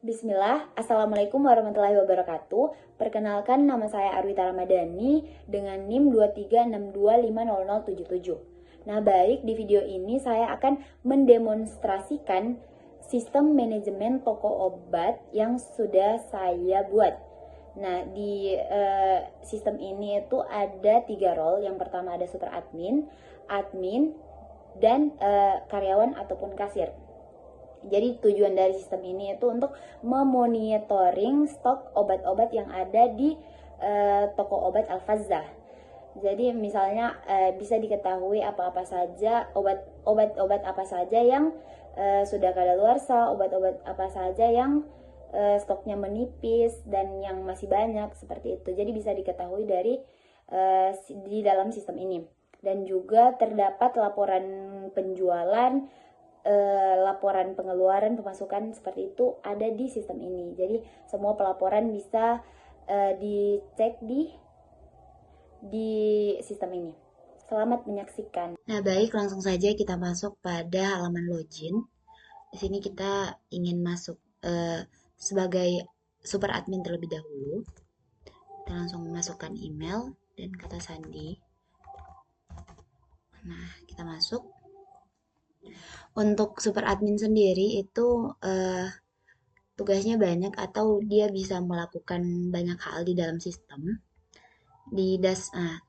Bismillah, Assalamualaikum warahmatullahi wabarakatuh. Perkenalkan, nama saya Arwita Ramadhani dengan NIM 236250077. Nah, baik, di video ini saya akan mendemonstrasikan sistem manajemen toko obat yang sudah saya buat. Nah, di sistem ini itu ada 3 role. Yang pertama ada super admin, dan karyawan ataupun kasir. Jadi tujuan dari sistem ini itu untuk memonitoring stok obat-obat yang ada di toko obat Al-Fazzah. Jadi misalnya bisa diketahui apa-apa saja obat-obat apa saja yang sudah kadaluarsa, obat-obat apa saja yang stoknya menipis dan yang masih banyak seperti itu. Jadi bisa diketahui dari di dalam sistem ini. Dan juga terdapat laporan penjualan, laporan pengeluaran, pemasukan seperti itu ada di sistem ini. Jadi semua pelaporan bisa dicek di sistem ini. Selamat menyaksikan. Nah, baik, langsung saja kita masuk pada halaman login. Di sini kita ingin masuk sebagai super admin terlebih dahulu. Kita langsung masukkan email dan kata sandi. Nah, kita masuk. Untuk super admin sendiri itu tugasnya banyak atau dia bisa melakukan banyak hal di dalam sistem.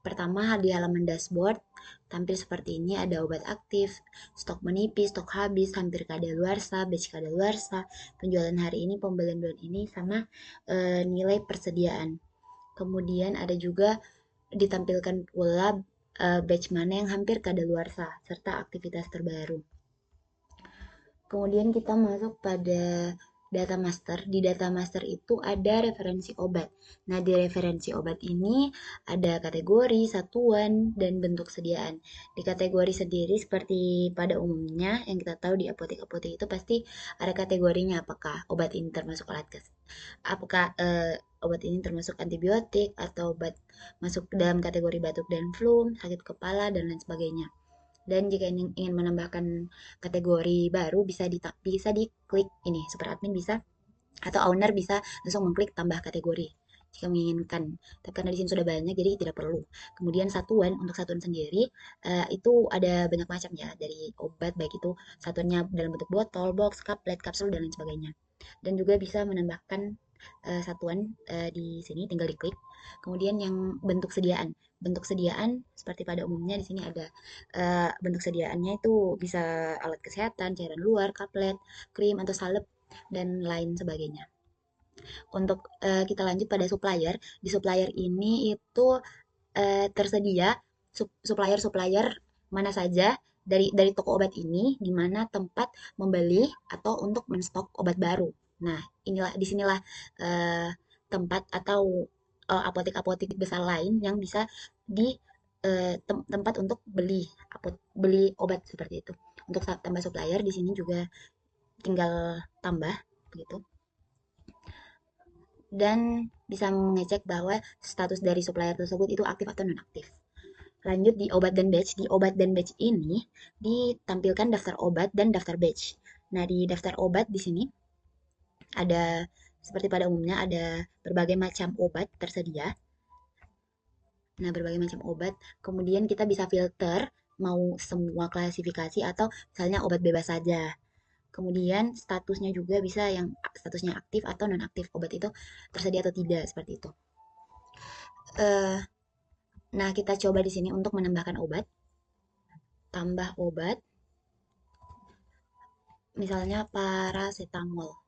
Pertama di halaman dashboard tampil seperti ini, ada obat aktif, stok menipis, stok habis, hampir kadaluarsa, batch kadaluarsa, penjualan hari ini, pembelian bulan ini, sama nilai persediaan. Kemudian ada juga ditampilkan pula batch mana yang hampir kadaluarsa serta aktivitas terbaru. Kemudian kita masuk pada data master. Di data master itu ada referensi obat. Nah, di referensi obat ini ada kategori, satuan, dan bentuk sediaan. Di kategori sendiri seperti pada umumnya yang kita tahu di apotek-apotek itu pasti ada kategorinya, apakah obat ini termasuk apakah obat ini termasuk antibiotik atau obat masuk dalam kategori batuk dan flu, sakit kepala, dan lain sebagainya. Dan jika ingin menambahkan kategori baru bisa diklik ini, super admin bisa atau owner bisa langsung mengklik tambah kategori jika menginginkan. Tapi karena di sini sudah banyak jadi tidak perlu. Kemudian satuan, untuk satuan sendiri itu ada banyak macam ya, dari obat baik itu satuannya dalam bentuk botol, box, kaplet, kapsul, dan lain sebagainya. Dan juga bisa menambahkan satuan di sini tinggal diklik. Kemudian yang bentuk sediaan. Bentuk sediaan seperti pada umumnya di sini ada bentuk sediaannya itu bisa alat kesehatan, cairan luar, kaplet, krim atau salep, dan lain sebagainya. Untuk kita lanjut pada supplier. Di supplier ini itu tersedia supplier-supplier mana saja dari toko obat ini, di mana tempat membeli atau untuk menstok obat baru. Nah, disinilah tempat atau apotek-apotek besar lain yang bisa di tempat untuk beli obat seperti itu. Untuk tambah supplier di sini juga tinggal tambah begitu. Dan bisa mengecek bahwa status dari supplier tersebut itu aktif atau non aktif. Lanjut di obat dan batch. Di obat dan batch ini ditampilkan daftar obat dan daftar batch. Nah, di daftar obat di sini ada seperti pada umumnya ada berbagai macam obat tersedia. Nah, berbagai macam obat. Kemudian kita bisa filter mau semua klasifikasi atau misalnya obat bebas saja. Kemudian statusnya juga bisa yang statusnya aktif atau non aktif, obat itu tersedia atau tidak, seperti itu. Nah, kita coba di sini untuk menambahkan obat. Tambah obat. Misalnya paracetamol.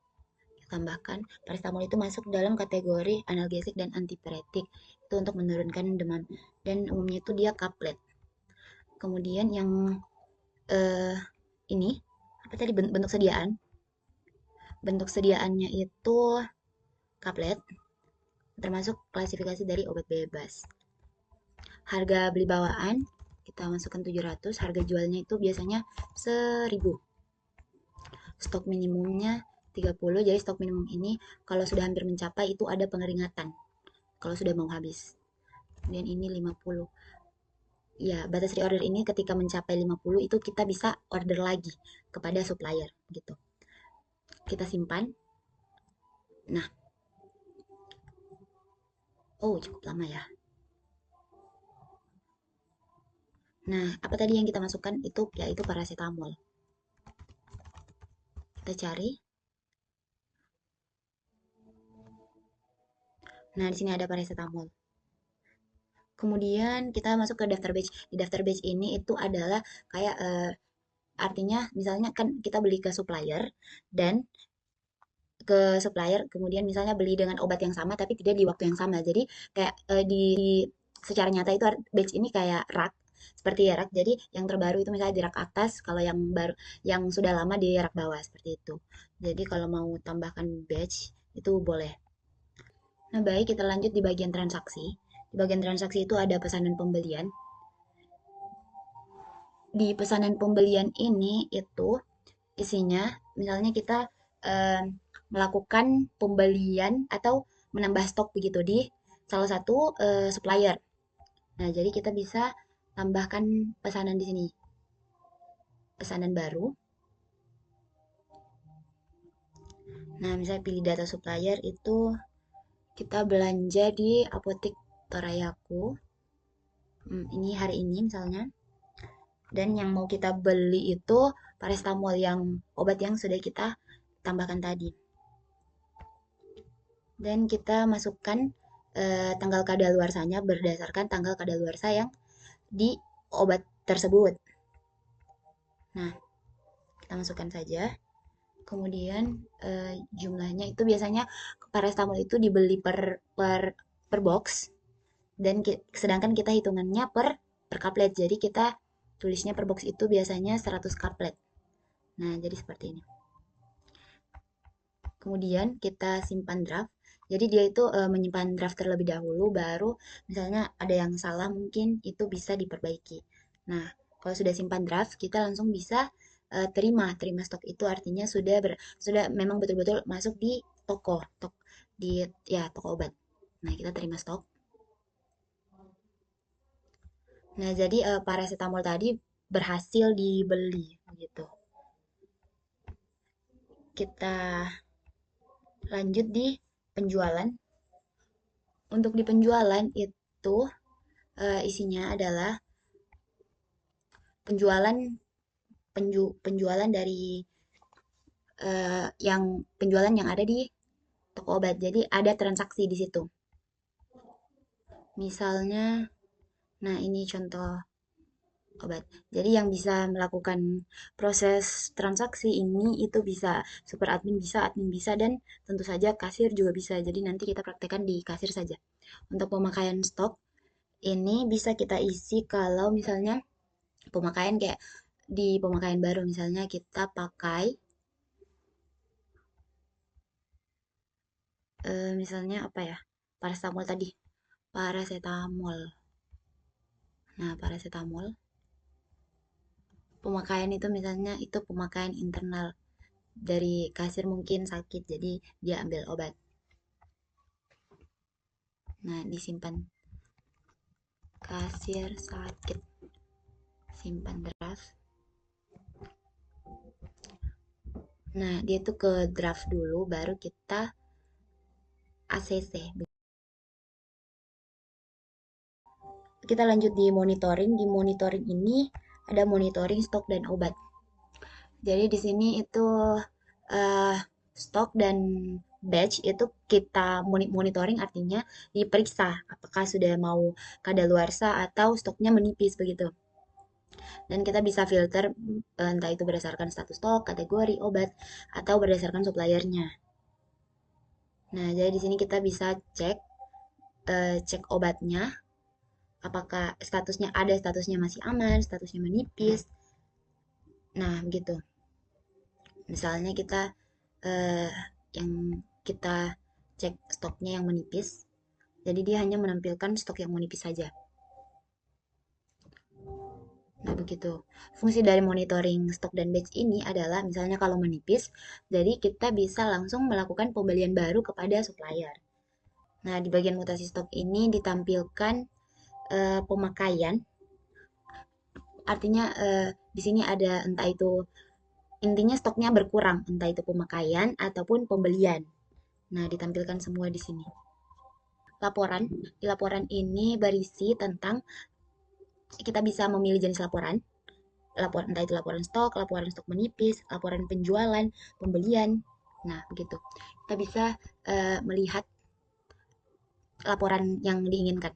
Tambahkan, paracetamol itu masuk dalam kategori analgesik dan antipiretik. Itu untuk menurunkan demam. Dan umumnya itu dia kaplet. Kemudian yang ini, apa tadi, bentuk sediaan? Bentuk sediaannya itu kaplet, termasuk klasifikasi dari obat bebas. Harga beli bawaan kita masukkan 700, harga jualnya itu biasanya 1000. Stok minimumnya 30, jadi stok minimum ini kalau sudah hampir mencapai itu ada pengeringatan kalau sudah mau habis. Kemudian ini 50. Ya, batas reorder ini ketika mencapai 50 itu kita bisa order lagi kepada supplier gitu. Kita simpan. Nah, oh cukup lama ya. Nah, apa tadi yang kita masukkan itu yaitu paracetamol. Kita cari. Nah, di sini ada paracetamol. Kemudian kita masuk ke daftar batch. Di daftar batch ini itu adalah kayak artinya misalnya kan kita beli ke supplier dan kemudian misalnya beli dengan obat yang sama tapi tidak di waktu yang sama. Jadi kayak secara nyata itu batch ini kayak rak seperti ya rak. Jadi yang terbaru itu misalnya di rak atas, kalau yang baru yang sudah lama di rak bawah seperti itu. Jadi kalau mau tambahkan batch itu boleh. Nah, baik, kita lanjut di bagian transaksi. Di bagian transaksi itu ada pesanan pembelian. Di pesanan pembelian ini itu isinya, misalnya kita eh, melakukan pembelian atau menambah stok begitu di salah satu supplier. Nah, jadi kita bisa tambahkan pesanan di sini, pesanan baru. Nah, misalnya pilih data supplier itu kita belanja di apotek Torayaku. Ini hari ini misalnya. Dan yang mau kita beli itu paracetamol yang obat yang sudah kita tambahkan tadi. Dan kita masukkan tanggal kadaluarsanya berdasarkan tanggal kadaluarsa yang di obat tersebut. Nah, kita masukkan saja. Kemudian jumlahnya itu biasanya paracetamol itu dibeli per box dan sedangkan kita hitungannya per kaplet. Jadi kita tulisnya per box itu biasanya 100 kaplet. Nah, jadi seperti ini. Kemudian kita simpan draft. Jadi dia itu menyimpan draft terlebih dahulu, baru misalnya ada yang salah mungkin itu bisa diperbaiki. Nah, kalau sudah simpan draft, kita langsung bisa terima stok itu artinya sudah memang betul-betul masuk di di ya toko obat. Nah, kita terima stok. Nah, jadi paracetamol tadi berhasil dibeli gitu. Kita lanjut di penjualan. Untuk di penjualan itu isinya adalah penjualan penjualan dari penjualan yang ada di toko obat. Jadi ada transaksi di situ. Misalnya, nah ini contoh obat. Jadi yang bisa melakukan proses transaksi ini itu bisa super admin bisa, dan tentu saja kasir juga bisa. Jadi nanti kita praktekkan di kasir saja. Untuk pemakaian stok, ini bisa kita isi kalau misalnya pemakaian kayak di pemakaian baru misalnya kita pakai misalnya apa ya? Paracetamol tadi. Paracetamol. Nah, paracetamol pemakaian itu misalnya itu pemakaian internal dari kasir mungkin sakit jadi dia ambil obat. Nah, disimpan kasir sakit. Simpan draft. Nah, dia tuh ke draft dulu baru kita ACC. Kita lanjut di monitoring. Di monitoring ini ada monitoring stok dan obat. Jadi di sini itu stok dan batch itu kita monitoring artinya diperiksa apakah sudah mau kadaluarsa atau stoknya menipis begitu. Dan kita bisa filter entah itu berdasarkan status stok, kategori obat, atau berdasarkan suppliernya. Nah, jadi di sini kita bisa cek obatnya apakah statusnya masih aman, statusnya menipis. Nah, begitu. Misalnya kita yang kita cek stoknya yang menipis, jadi dia hanya menampilkan stok yang menipis saja. Nah, begitu. Fungsi dari monitoring stok dan batch ini adalah misalnya kalau menipis, jadi kita bisa langsung melakukan pembelian baru kepada supplier. Nah, di bagian mutasi stok ini ditampilkan pemakaian. Artinya di sini ada entah itu intinya stoknya berkurang, entah itu pemakaian ataupun pembelian. Nah, ditampilkan semua di sini. Laporan, di laporan ini berisi tentang kita bisa memilih jenis laporan, entah itu laporan stok menipis, laporan penjualan, pembelian. Nah, begitu. Kita bisa melihat laporan yang diinginkan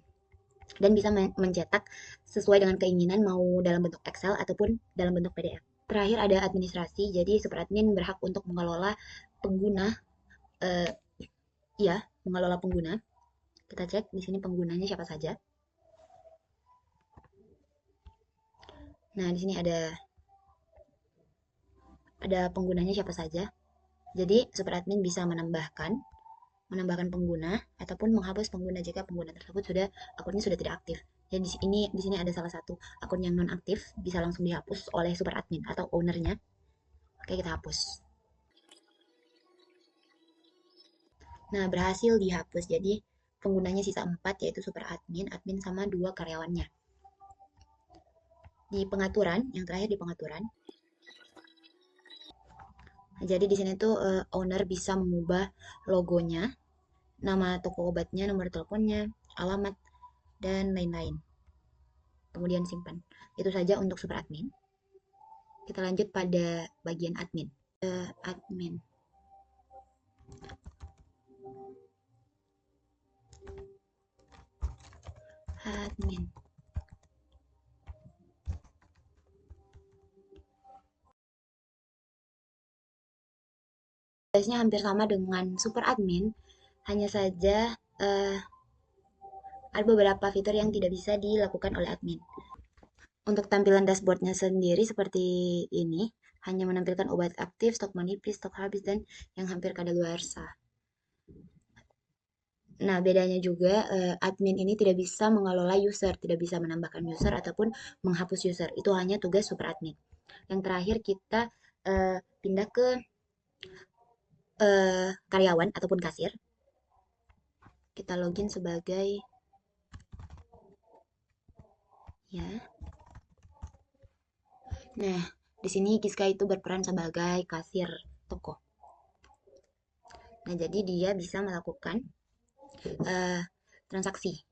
dan bisa mencetak sesuai dengan keinginan mau dalam bentuk Excel ataupun dalam bentuk PDF. Terakhir ada administrasi, jadi superadmin berhak untuk mengelola pengguna, mengelola pengguna. Kita cek di sini penggunanya siapa saja. Nah, di sini ada penggunanya siapa saja. Jadi superadmin bisa menambahkan pengguna ataupun menghapus pengguna jika pengguna tersebut akunnya sudah tidak aktif. Jadi di sini ada salah satu akun yang non aktif, bisa langsung dihapus oleh superadmin atau ownernya. Oke, kita hapus. Nah, berhasil dihapus. Jadi penggunanya sisa 4, yaitu superadmin, admin sama 2 karyawannya. Di pengaturan, yang terakhir di pengaturan. Jadi di sini tuh owner bisa mengubah logonya, nama toko obatnya, nomor teleponnya, alamat, dan lain-lain. Kemudian simpan. Itu saja untuk superadmin. Kita lanjut pada bagian admin. Admin. Admin. Tugasnya hampir sama dengan superadmin, hanya saja ada beberapa fitur yang tidak bisa dilakukan oleh admin. Untuk tampilan dashboardnya sendiri seperti ini, hanya menampilkan obat aktif, stok menipis, stok habis, dan yang hampir kadaluarsa. Nah, bedanya juga admin ini tidak bisa mengelola user, tidak bisa menambahkan user ataupun menghapus user. Itu hanya tugas super admin. Yang terakhir kita pindah ke karyawan ataupun kasir. Kita login sebagai Nah, di sini Giska itu berperan sebagai kasir toko. Nah, jadi dia bisa melakukan transaksi.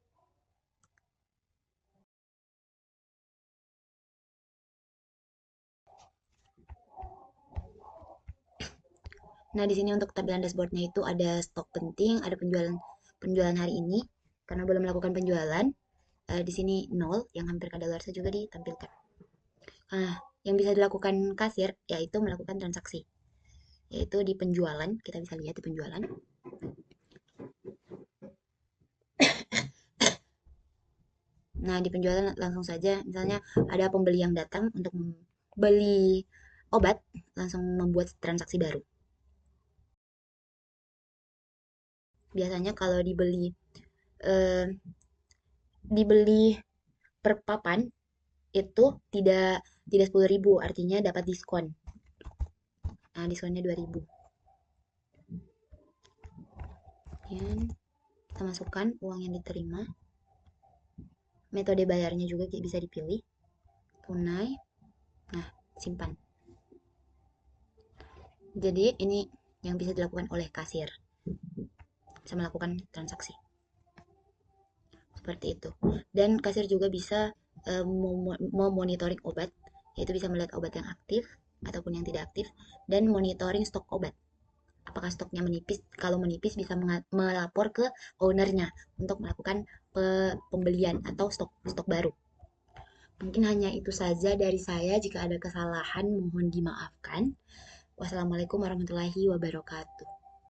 Nah, di sini untuk tampilan dashboardnya itu ada stok penting, ada penjualan hari ini. Karena belum melakukan penjualan, di sini 0, yang hampir kadaluarsa juga ditampilkan. Nah, yang bisa dilakukan kasir yaitu melakukan transaksi. Yaitu di penjualan, kita bisa lihat di penjualan. Nah, di penjualan langsung saja, misalnya ada pembeli yang datang untuk membeli obat, langsung membuat transaksi baru. Biasanya kalau dibeli per papan itu tidak 10.000, artinya dapat diskon. Nah, diskonnya 2.000. Kemudian kita masukkan uang yang diterima. Metode bayarnya juga bisa dipilih. Tunai. Nah, simpan. Jadi ini yang bisa dilakukan oleh kasir. Bisa melakukan transaksi. Seperti itu. Dan kasir juga bisa memonitoring obat, yaitu bisa melihat obat yang aktif ataupun yang tidak aktif, dan monitoring stok obat. Apakah stoknya menipis? Kalau menipis bisa melapor ke ownernya untuk melakukan pembelian atau stok baru. Mungkin hanya itu saja dari saya. Jika ada kesalahan mohon dimaafkan. Wassalamualaikum warahmatullahi wabarakatuh.